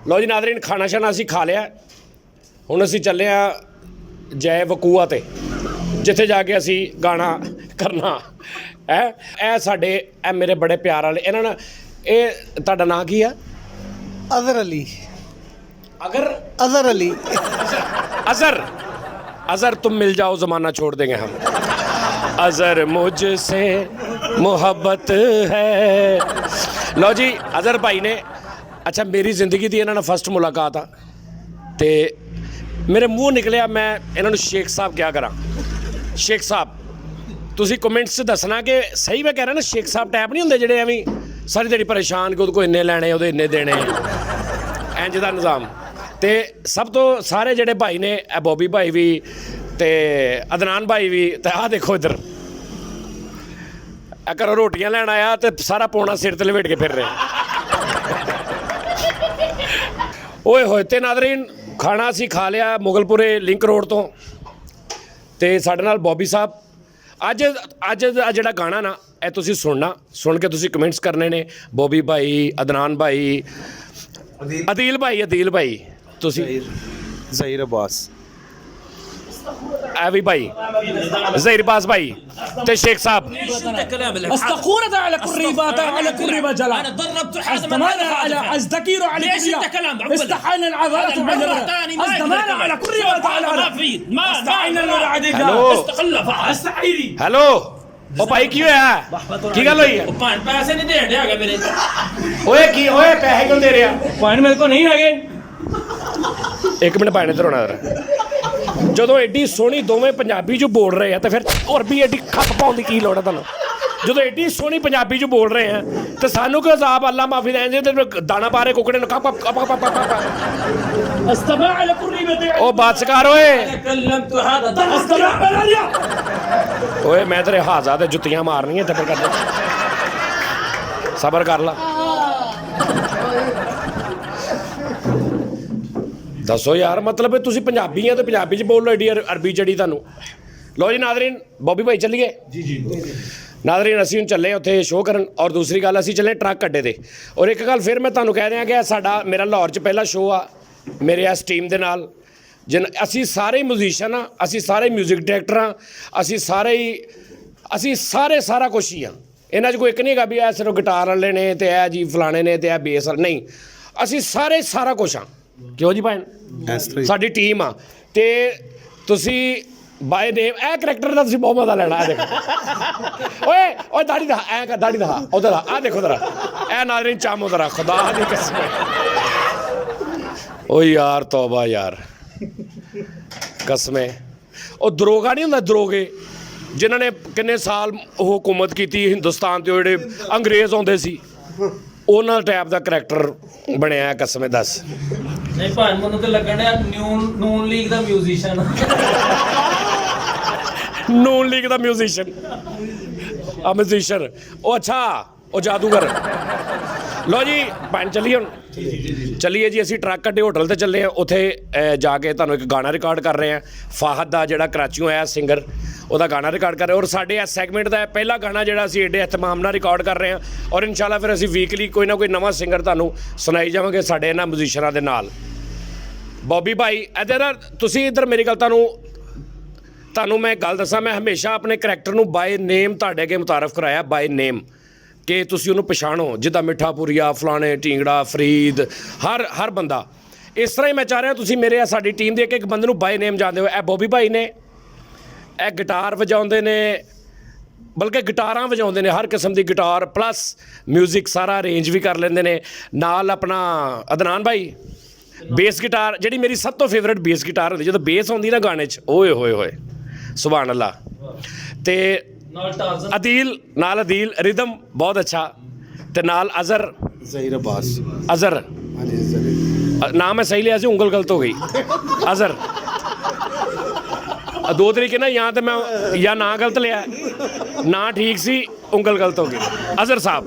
लो जी नाज़रीन, खाना शाना असी खा लिया, हुण असी चले आ जय वकूआ ते, जिथे जाके असी गाना करना है। ए साडे ए मेरे बड़े प्यार वाले इन्हां ने, ए तुहाडा नाम की है? अजहर अली। अजहर अली। अजहर तुम मिल जाओ ज़माना छोड़ देंगे हम। अजहर मुझसे मोहब्बत है। लो जी अजहर भाई ने, अच्छा मेरी ज़िंदगी की इन्होंने फस्ट मुलाकात आ तो मेरे मूँह निकलिया, मैं इन्होंने शेख साहब क्या करा। शेख साहब तुसी कमेंट्स च दसना कि सही मैं कह रहा ना, शेख साहब टैप नहीं होंगे जेडे एवं सारी दिहाड़ी परेशान कि उहदे इन्ने लैने उहदे इन्ने देने, इंज दा निज़ाम। तो सब तो सारे जेडे भाई ने, बॉबी भाई भी ते अदनान भाई भी, तो आ देखो इधर घरों रोटियां लैन आया तो सारा पौना सिर ते लपेट के फिर रहे। ओए होए ते नाज़रीन, खाना असी खा लिया मुगलपुरे लिंक रोड तो, ते साडे नाल बॉबी साहब। अज जिहड़ा गाना ना ए तुसी सुनना, सुन के तुसी कमेंट्स करने ने। बॉबी भाई, अदनान भाई, अदील भाई तुसी, ज़हीर अब्बास, एवी भाई, ज़हीर अब्बास भाई ते शेख साहब। استخونة على كريبات على كريبة جلال. أنا ضربت أزدمانة على أزدكير على ليش أنت كلام استحينا العذارات أزدمانة على كريبة على ما في ما استحينا العديد استقلها استحيلي हेलो ओ भाई की होया, की गल होई है? पैसे नहीं दे रहा मेरे। ओए की ओए पैसे क्यों दे रहा? पॉइंट मेरे को नहीं है। एक मिनट भाई ने इधर होना ਜਦੋਂ ਐਡੀ ਸੋਹਣੀ ਦੋਵੇਂ ਪੰਜਾਬੀ 'ਚ ਬੋਲ ਰਹੇ ਆ ਤਾਂ ਫਿਰ ਹੋਰ ਵੀ ਐਡੀ ਖੱਪ ਪਾਉਣ ਦੀ ਕੀ ਲੋੜ ਹੈ ਤੁਹਾਨੂੰ? ਜਦੋਂ ਐਡੀ ਸੋਹਣੀ ਪੰਜਾਬੀ 'ਚ ਬੋਲ ਰਹੇ ਆ ਤੇ ਸਾਨੂੰ ਕਿਉਂ ਅਜ਼ਾਬ ਅੱਲਾ ਮਾਫੀ ਦੇਣ ਦੇ ਤੇ ਦਾਣਾ ਪਾ ਰਹੇ ਕੁੱਕੜੇ ਨੂੰ ਕੱਪ استمع على كريبة ਉਹ ਬਾਦਸ਼ਕਾਰ ਓਏ ਓਏ ਮੈਂ ਤੇਰੇ ਹਾਜ਼ਾ ਤੇ ਜੁੱਤੀਆਂ ਮਾਰਨੀਆਂ ਤੇ ਫਿਰ ਕਰ ਸਬਰ ਕਰ ਲਾ। दसो यार, मतलब तुसी पंजाबी हैं तो पंजाबी च बोल लो, एडी अरबी जड़ी तुहानू। लो जी नाज़रीन, बॉबी भाई चलिए जी नाज़रीन, असीं चले उत्थे शो करन। और दूसरी गल असीं चले ट्रक अड्डे ते। और एक गल फिर मैं तुहानू कह दियां कि साडा मेरा लाहौर च पहला शो आ मेरे इस टीम दे नाल, जिन असीं सारे म्यूजिशियन हाँ, असीं सारे म्यूजिक डायरैक्टर हाँ, असीं सारे सारा कुछ ही हाँ। इन्हां च कोई एक नहीं हैगा भी सिर्फ गिटार वाले ने ते ए जी फलाने ने ते ए बेस वाले, नहीं, असीं सारे सारा कुछ हाँ। क्यों जी भैन, साडी टीम आ ते तुसी बाय नेम ए करैक्टर दा तुसी बहुत मजा लेना। देखो ओए ओए दाढ़ी दा ए दाढ़ी दा उधर आ देखो जरा ए नाज़रीन चाम उधर खुदा दी कसम। ओ यार तौबा यार कसमें, ओ दरोगा नहीं हुंदा, दरोगे जिन्हां ने किन्ने साल हुकूमत कीती हिंदुस्तान ते जेह्ड़े अंग्रेज़ आउंदे सी, ਉਹਨਾਂ ਟਾਈਪ ਦਾ ਕਰੈਕਟਰ ਬਣਿਆ ਕਸਮੇ। ਦੱਸ ਨਹੀਂ ਭਾਈ, ਮੈਨੂੰ ਤੇ ਲੱਗਣ ਡਿਆ ਨੂਨ ਲੀਗ ਦਾ ਮਿਊਜ਼ੀਸ਼ੀਅਨ। ਨੂਨ ਲੀਗ ਦਾ ਮਿਊਜ਼ੀਸ਼ੀਅਨ ਆ ਮਿਊਜ਼ੀਸ਼ੀਅਨ ਉਹ ਅੱਛਾ ਉਹ ਜਾਦੂਗਰ। ਲੋ ਜੀ ਭੈਣ ਚੱਲੀਏ ਹੁਣ, ਚੱਲੀਏ ਜੀ ਅਸੀਂ ਟਰੱਕ ਅੱਡੇ ਹੋਟਲ ਤੇ ਚੱਲੇ ਹਾਂ। ਉੱਥੇ ਜਾ ਕੇ ਤੁਹਾਨੂੰ ਇੱਕ ਗਾਣਾ ਰਿਕਾਰਡ ਕਰ ਰਹੇ ਹਾਂ, ਫਾਹਦ ਦਾ ਜਿਹੜਾ ਕਰਾਚੀੋਂ ਆਇਆ ਸਿੰਗਰ, ਉਹਦਾ ਗਾਣਾ ਰਿਕਾਰਡ ਕਰ ਰਹੇ। ਔਰ ਸਾਡੇ ਇਸ ਸੈਗਮੈਂਟ ਦਾ ਪਹਿਲਾ ਗਾਣਾ ਜਿਹੜਾ ਅਸੀਂ ਏਡੇ ਇਤਮਾਮ ਨਾਲ ਰਿਕਾਰਡ ਕਰ ਰਹੇ ਹਾਂ। ਔਰ ਇਨਸ਼ਾਅੱਲਾ ਫਿਰ ਅਸੀਂ ਵੀਕਲੀ ਕੋਈ ਨਾ ਕੋਈ ਨਵਾਂ ਸਿੰਗਰ ਤੁਹਾਨੂੰ ਸੁਣਾਈ ਜਾਵਾਂਗੇ ਸਾਡੇ ਇਹਨਾਂ ਮਿਊਜ਼ੀਸ਼ੀਅਨਾਂ ਦੇ ਨਾਲ। ਬੌਬੀ ਭਾਈ ਇੱਧਰ ਤੁਸੀਂ ਇੱਧਰ ਮੇਰੀ ਗੱਲ, ਤੁਹਾਨੂੰ ਮੈਂ ਗੱਲ ਦੱਸਾਂ, ਮੈਂ ਹਮੇਸ਼ਾ ਆਪਣੇ ਕਰੈਕਟਰ ਨੂੰ ਬਾਏ ਨੇਮ ਤੁਹਾਡੇ ਅੱਗੇ ਮੁਤਾਰਫ ਕਰਾਇਆ, ਬਾਏ ਨੇਮ, ਕਿ ਤੁਸੀਂ ਉਹਨੂੰ ਪਛਾਣੋ, ਜਿੱਦਾਂ ਮਿੱਠਾਪੁਰੀਆ, ਫਲਾਣੇ, ਢੀਂਗੜਾ, ਫਰੀਦ, ਹਰ ਬੰਦਾ। ਇਸ ਤਰ੍ਹਾਂ ਹੀ ਮੈਂ ਚਾਹ ਰਿਹਾ ਤੁਸੀਂ ਮੇਰੇ ਸਾਡੀ ਟੀਮ ਦੇ ਇੱਕ ਬੰਦੇ ਨੂੰ ਬਾਏ ਨੇਮ ਜਾਣਦੇ ਹੋ। ਇਹ ਬੌਬੀ ਭਾਈ ਨੇ, ਇਹ ਗਿਟਾਰ ਵਜਾਉਂਦੇ ਨੇ, ਬਲਕਿ ਗਿਟਾਰਾਂ ਵਜਾਉਂਦੇ ਨੇ, ਹਰ ਕਿਸਮ ਦੀ ਗਿਟਾਰ ਪਲੱਸ ਮਿਊਜ਼ਿਕ ਸਾਰਾ ਅਰੇਂਜ ਵੀ ਕਰ ਲੈਂਦੇ ਨੇ। ਨਾਲ ਆਪਣਾ ਅਦਨਾਨ ਭਾਈ ਬੇਸ ਗਿਟਾਰ, ਜਿਹੜੀ ਮੇਰੀ ਸਭ ਤੋਂ ਫੇਵਰੇਟ ਬੇਸ ਗਿਟਾਰ ਹੁੰਦੀ, ਜਦੋਂ ਬੇਸ ਆਉਂਦੀ ਨਾ ਗਾਣੇ 'ਚ, ਓਏ ਹੋਏ ਹੋਏ ਸੁਭਾਨ ਅੱਲਾ। ਤੇ ਅਦੀਲ ਰਿਦਮ ਬਹੁਤ ਅੱਛਾ, ਤੇ ਨਾਲ ਅਜ਼ਹਰ, ज़हीर अब्बास, अज़हर नाम मैं सही लिया सी, उंगल गलत हो गई। अज़हर दो तरीके ना, यहाँ तो मैं या ना गलत लिया, ना ठीक सी, उंगल गलत हो गई। अज़हर साहब,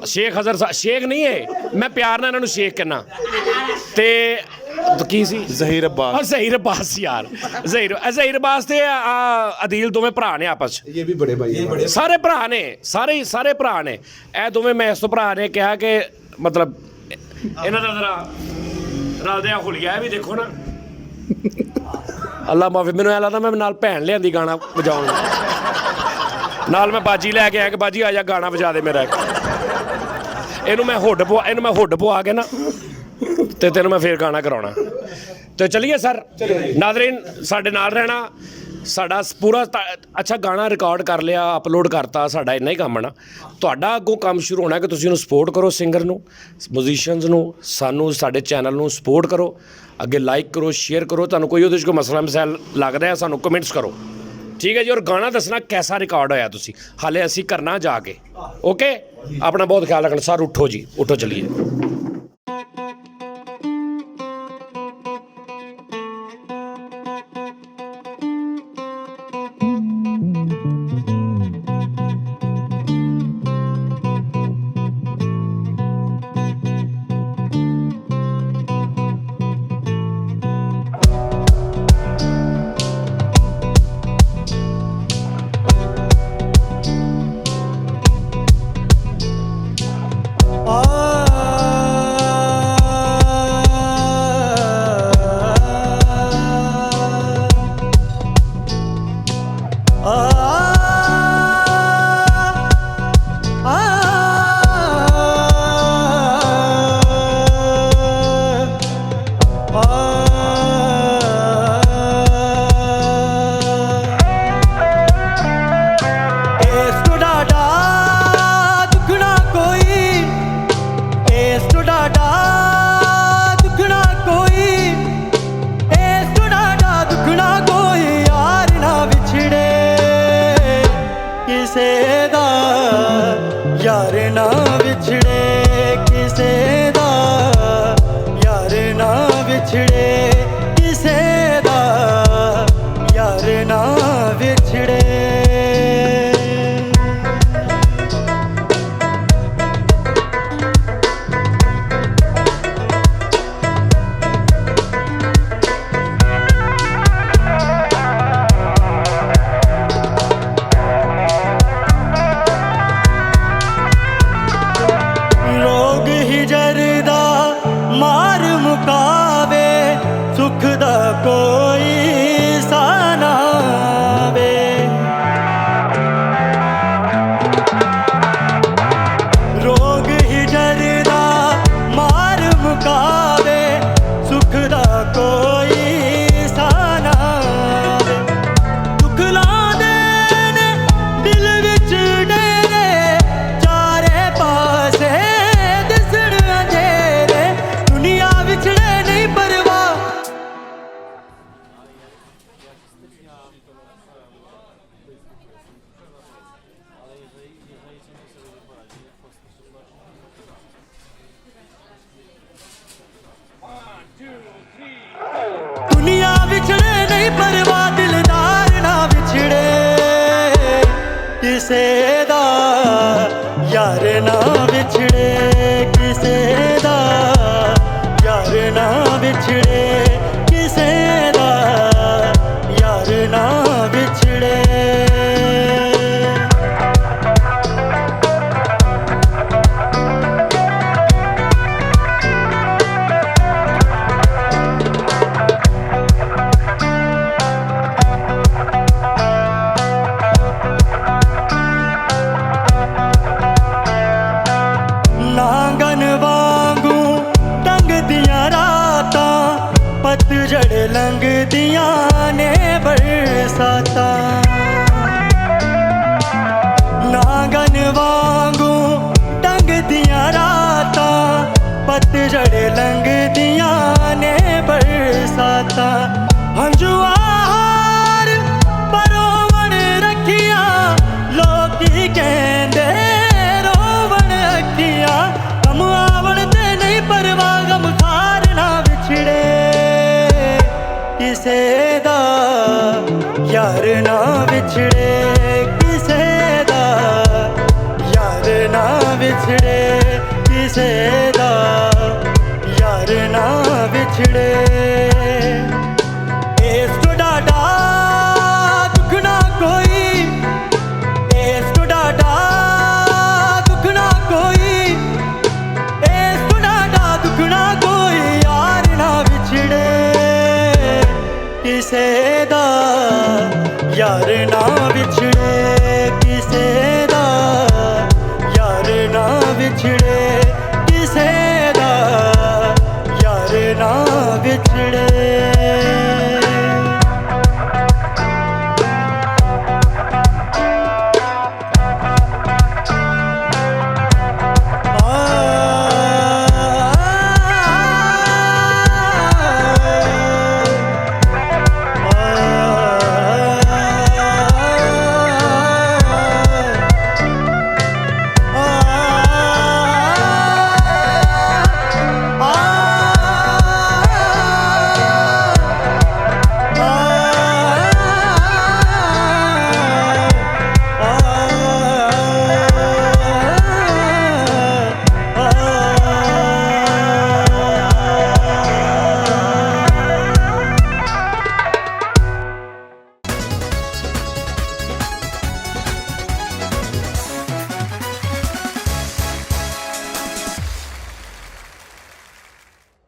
शेख अज़हर साहब, शेख नहीं है, मैं प्यार ना इन्होंने शेख कहना। ते की सी ज़हीर अब्बास, ज़हीर अब्बास यार, ज़हीर अब्बास ते अदील दोवें भरा ने आपस, ये भी बड़े भाई, सारे भरा ने, सारे भरा ने। ए दोवें मैं इस तो भरा ने कहा कि मतलब इन्हां दा जरा ਨਾਲ ਦੇ ਹੁਲੀਆ ਵੀ ਦੇਖੋ ਨਾ ਅੱਲਾ ਮਾਫੀ ਮੈਨੂੰ ਐ ਲੱਗਦਾ ਮੈਂ ਨਾਲ ਭੈਣ ਲਿਆਂਦੀ ਗਾਣਾ ਵਜਾਉਣ ਨੂੰ ਨਾਲ ਮੈਂ ਬਾਜੀ ਲੈ ਕੇ ਆਇਆ ਕਿ ਬਾਜੀ ਆ ਜਾ ਗਾਣਾ ਵਜਾ ਦੇ ਮੇਰਾ ਇੱਕ ਇਹਨੂੰ ਮੈਂ ਹੁੱਡ ਪਵਾ ਕੇ ਨਾ ਤੇ ਤੈਨੂੰ ਮੈਂ ਫੇਰ ਗਾਣਾ ਕਰਾਉਣਾ ਤੇ ਚਲੀਏ ਸਰ ਨਾਜ਼ਰੀਨ ਸਾਡੇ ਨਾਲ ਰਹਿਣਾ ਸਾਡਾ ਪੂਰਾ ਅੱਛਾ ਗਾਣਾ ਰਿਕਾਰਡ ਕਰ ਲਿਆ ਅਪਲੋਡ ਕਰਤਾ ਸਾਡਾ ਇੰਨਾ ਹੀ ਕੰਮ ਨਾ ਤੁਹਾਡਾ ਅੱਗੋਂ ਕੰਮ ਸ਼ੁਰੂ ਹੋਣਾ ਕਿ ਤੁਸੀਂ ਉਹਨੂੰ ਸਪੋਰਟ ਕਰੋ ਸਿੰਗਰ ਨੂੰ ਮਿਊਜ਼ੀਸ਼ੀਅਨਸ ਨੂੰ ਸਾਨੂੰ ਸਾਡੇ ਚੈਨਲ ਨੂੰ ਸਪੋਰਟ ਕਰੋ ਅੱਗੇ ਲਾਈਕ ਕਰੋ ਸ਼ੇਅਰ ਕਰੋ ਤੁਹਾਨੂੰ ਕੋਈ ਉਹਦੇ 'ਚ ਕੋਈ ਮਸਲਾ ਮਸਾਇਲ ਲੱਗ ਰਿਹਾ ਸਾਨੂੰ ਕਮੈਂਟਸ ਕਰੋ ਠੀਕ ਹੈ ਜੀ ਔਰ ਗਾਣਾ ਦੱਸਣਾ ਕੈਸਾ ਰਿਕਾਰਡ ਹੋਇਆ ਤੁਸੀਂ ਹਾਲੇ ਅਸੀਂ ਕਰਨਾ ਜਾ ਕੇ ਓਕੇ ਆਪਣਾ ਬਹੁਤ ਖਿਆਲ ਰੱਖਣਾ ਸਰ ਉੱਠੋ ਜੀ ਉੱਠੋ ਚਲੀਏ यार ना बिछड़े किसे दा यार ना बिछड़े किसे दा यार ना बिछड़े कोई साना वे रोग ही डरदा मार मुकावे सुख दा कोई साना वे दुख लांदे ने दिल विच डेरे चारे पासे दिसण अंधेरे दुनिया विछड़े नहीं परवाह दुनिया बिछड़े नहीं परवाह दिलदार ना बिछड़े किसे दा यार ना बिछड़े किसे दा यार ना बिछड़े किसे दा यार ना बिछड़े पतझड़ लंघदियां ने बरसाता नांगन वांगू टंगदियां रातां पतझड़ लंघदियां ने बरसाता हंजुआ हार परोवण रखिया लोकी कहंदे रोवण अखियां गम आवण ते नहीं परवाह गम खार ना विछड़े किसे दा यार ना बिछड़े किसे दा यार ना बिछड़े किसे दा यार ना बिछड़े इस तो डाडा दुख ना कोई इस तो डाडा दुख ना कोई इस तो डाडा दुख ना कोई यार ना यार ना विछ